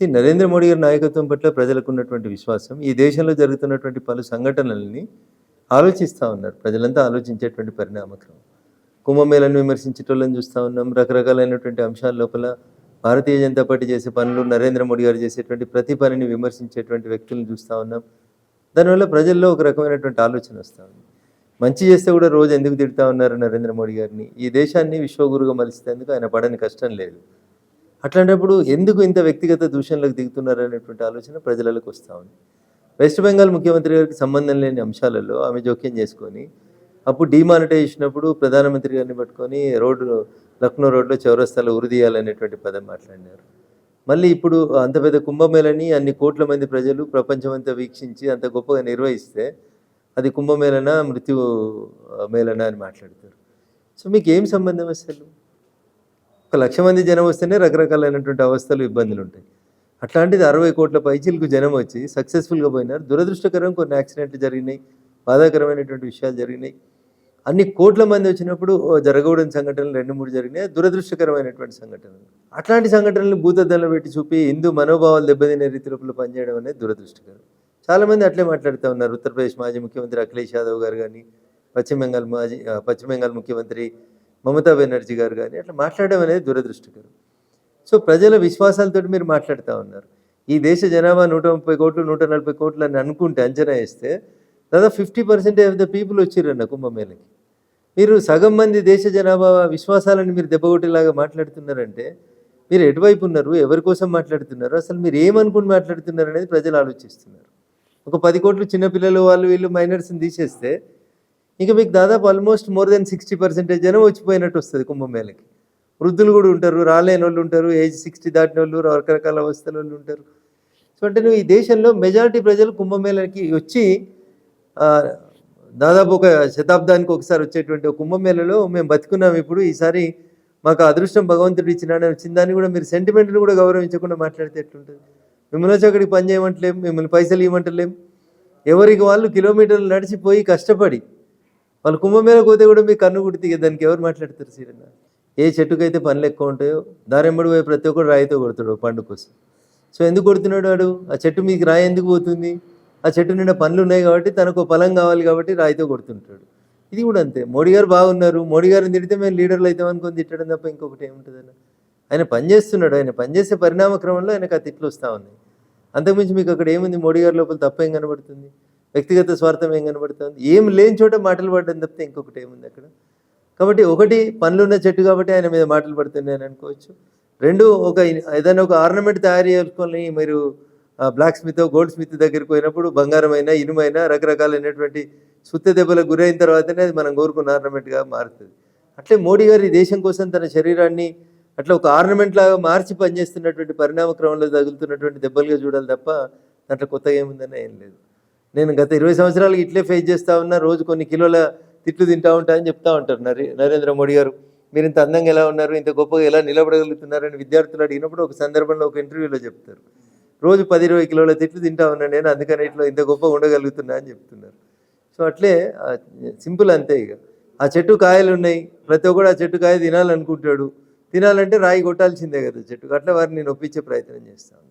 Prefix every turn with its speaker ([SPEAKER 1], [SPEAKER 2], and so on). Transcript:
[SPEAKER 1] నరేంద్ర మోడీ గారి నాయకత్వం పట్ల ప్రజలకున్నటువంటి విశ్వాసం, ఈ దేశంలో జరుగుతున్నటువంటి పలు సంఘటనలని ఆలోచిస్తా ఉన్నారు. ప్రజలంతా ఆలోచించేటువంటి పరిణామక్రమం. కుంభమేళాను విమర్శించేటోళ్ళని చూస్తా ఉన్నాం. రకరకాలైనటువంటి అంశాల లోపల భారతీయ జనతా పార్టీ చేసే పనులు, నరేంద్ర మోడీ గారు చేసేటువంటి ప్రతి పనిని విమర్శించేటువంటి వ్యక్తులను చూస్తా ఉన్నాం. దానివల్ల ప్రజల్లో ఒక రకమైనటువంటి ఆలోచన వస్తూ ఉంది. మంచి చేస్తే కూడా రోజు ఎందుకు తిడతా ఉన్నారు నరేంద్ర మోడీ గారిని? ఈ దేశాన్ని విశ్వగురుగా మలిస్తేందుకు ఆయన పడని కష్టం లేదు. అట్లాంటప్పుడు ఎందుకు ఇంత వ్యక్తిగత దూషణలకు దిగుతున్నారు అనేటువంటి ఆలోచన ప్రజలకు వస్తూ ఉంది. వెస్ట్ బెంగాల్ ముఖ్యమంత్రి గారికి సంబంధం లేని అంశాలలో ఆమె జోక్యం చేసుకొని అప్పుడు డిమానిటైజేషన్ అప్పుడు ప్రధానమంత్రి గారిని పట్టుకొని లక్నో రోడ్లో చౌరస్తాలో ఉరిదీయాలనేటువంటి పదం మాట్లాడినారు. మళ్ళీ ఇప్పుడు అంత పెద్ద కుంభమేళని అన్ని కోట్ల మంది ప్రజలు ప్రపంచమంతా వీక్షించి అంత గొప్పగా నిర్వహిస్తే అది కుంభమేళన మృత్యు మేళన అని మాట్లాడతారు. సో మీకు ఏం సంబంధం అసలు? 1,00,000 మంది జనం వస్తేనే రకరకాలైనటువంటి అవస్థలు, ఇబ్బందులు ఉంటాయి. అట్లాంటిది 60 కోట్ల పైచీలకు జనం వచ్చి సక్సెస్ఫుల్గా పోయినారు. దురదృష్టకరం కొన్ని యాక్సిడెంట్లు జరిగినాయి, బాధాకరమైనటువంటి విషయాలు జరిగినాయి. అన్ని కోట్ల మంది వచ్చినప్పుడు జరగకూడని సంఘటనలు 2-3 జరిగినాయి, దురదృష్టకరమైనటువంటి సంఘటనలు. అట్లాంటి సంఘటనలు భూతద్దంలో పెట్టి చూపి హిందూ మనోభావాలు దెబ్బతినే రీతి లోపల పనిచేయడం అనేది దురదృష్టకరం. చాలామంది అట్లే మాట్లాడుతూ ఉన్నారు. ఉత్తరప్రదేశ్ మాజీ ముఖ్యమంత్రి అఖిలేష్ యాదవ్ గారు కానీ, పశ్చిమ బెంగాల్ ముఖ్యమంత్రి మమతా బెనర్జీ గారు కానీ అట్లా మాట్లాడడం అనేది దురదృష్టకరం. సో ప్రజల విశ్వాసాలతో మీరు మాట్లాడుతూ ఉన్నారు. ఈ దేశ జనాభా 130 కోట్లు 140 కోట్లు అని అనుకుంటే, అంచనా వేస్తే దాదాపు 50% ఆఫ్ ద పీపుల్ వచ్చిర్రన్న కుంభమేళకి. మీరు సగం మంది దేశ జనాభా విశ్వాసాలను మీరు దెబ్బగొట్టేలాగా మాట్లాడుతున్నారంటే మీరు ఎటువైపు ఉన్నారు, ఎవరి కోసం మాట్లాడుతున్నారు, అసలు మీరు ఏమనుకుని మాట్లాడుతున్నారు అనేది ప్రజలు ఆలోచిస్తున్నారు. ఒక 10 కోట్లు చిన్నపిల్లలు వాళ్ళు వీళ్ళు మైనర్స్ని తీసేస్తే ఇక మీకు దాదాపు ఆల్మోస్ట్ మోర్ దెన్ 60% జనం వచ్చిపోయినట్టు వస్తుంది కుంభమేళకి. వృద్ధులు కూడా ఉంటారు, రాలేని వాళ్ళు ఉంటారు, ఏజ్ 60 దాటిన వాళ్ళు, రకరకాల అవస్థల వాళ్ళు ఉంటారు. సో అంటే నువ్వు ఈ దేశంలో మెజారిటీ ప్రజలు కుంభమేళకి వచ్చి దాదాపు ఒక శతాబ్దానికి ఒకసారి వచ్చేటువంటి కుంభమేళలో మేము బతుకున్నాం, ఇప్పుడు ఈసారి మాకు అదృష్టం భగవంతుడు ఇచ్చినాడని వచ్చిన దాన్ని కూడా మీరు సెంటిమెంట్ని కూడా గౌరవించకుండా మాట్లాడితే ఎట్లుంటుంది? మిమ్మల్ని వచ్చి అక్కడికి పని చేయమంటలేం, మిమ్మల్ని పైసలు ఇవ్వమంటలేం. ఎవరికి వాళ్ళు కిలోమీటర్లు నడిచిపోయి కష్టపడి వాళ్ళు కుంభమేళకు పోతే కూడా మీకు కన్ను కుడితే దానికి ఎవరు మాట్లాడతారు? సీరన్న ఏ చెట్టుకైతే పనులు ఎక్కువ ఉంటాయో దారెంబడి పోయి ప్రతి ఒక్కరు రాయితో కొడతాడు పండు కోసం. సో ఎందుకు కొడుతున్నాడు వాడు? ఆ చెట్టు మీకు రాయి ఎందుకు పోతుంది? ఆ చెట్టు నిండా పనులు ఉన్నాయి కాబట్టి తనకు ఫలం కావాలి కాబట్టి రాయితో కొడుతుంటాడు. ఇది కూడా అంతే. మోడీ గారు బాగున్నారు, మోడీ గారిని తిడితే మేము లీడర్లు అవుతాం అనుకొని తిట్టడం తప్ప ఇంకొకటి ఏముంటుందన్న? ఆయన పనిచేస్తున్నాడు, ఆయన పనిచేసే పరిణామ క్రమంలో ఆయనకు ఆ తిట్లు వస్తూ ఉన్నాయి. అంతకుమించి మీకు అక్కడ ఏముంది? మోడీ గారి లోపల తప్ప ఏం కనబడుతుంది? వ్యక్తిగత స్వార్థం ఏం కనబడుతుంది? ఏం లేని చోట మాటలు పడడం తప్పితే ఇంకొకటి ఏముంది అక్కడ? కాబట్టి ఒకటి పనులున్న చెట్టు కాబట్టి ఆయన మీద మాటలు పడుతున్నాయని అనుకోవచ్చు. 2 ఏదైనా ఒక ఆర్నమెంట్ తయారు చేసుకొని మీరు బ్లాక్ స్మిత్ గోల్డ్ స్మిత్ దగ్గరికి పోయినప్పుడు బంగారమైనా ఇనుమైనా రకరకాలైనటువంటి సుత్త దెబ్బలకు గురైన తర్వాతనే అది మనం కోరుకున్న ఆర్నమెంట్గా మారుతుంది. అట్లే మోడీ గారు ఈ దేశం కోసం తన శరీరాన్ని అట్లా ఒక ఆర్నమెంట్ లాగా మార్చి పనిచేస్తున్నటువంటి పరిణామ క్రమంలో తగులుతున్నటువంటి దెబ్బలుగా చూడాలి తప్ప దాంట్లో కొత్తగా ఏముందని ఏం లేదు. నేను గత 20 సంవత్సరాలకి ఇట్లే ఫేస్ చేస్తూ ఉన్నా, రోజు కొన్ని కిలోల తిట్లు తింటూ ఉంటాయని చెప్తా ఉంటారు నరేంద్ర మోడీ గారు. మీరు ఇంత అందంగా ఎలా ఉన్నారు, ఇంత గొప్పగా ఎలా నిలబడగలుగుతున్నారని విద్యార్థులు అడిగినప్పుడు ఒక సందర్భంలో ఒక ఇంటర్వ్యూలో చెప్తారు. రోజు 10-20 కిలోల తిట్లు తింటా ఉన్నాను నేను, అందుకని ఇట్లా ఇంత గొప్పగా ఉండగలుగుతున్నా అని చెప్తున్నారు. సో అట్లే సింపుల్ అంతే. ఇక ఆ చెట్టు కాయలు ఉన్నాయి, ప్రతి ఒక్కడు ఆ చెట్టు కాయ తినాలనుకుంటాడు. తినాలంటే రాయి కొట్టాల్సిందే కదా చెట్టుకు. అట్లా వారిని నేను ఒప్పించే ప్రయత్నం చేస్తాను.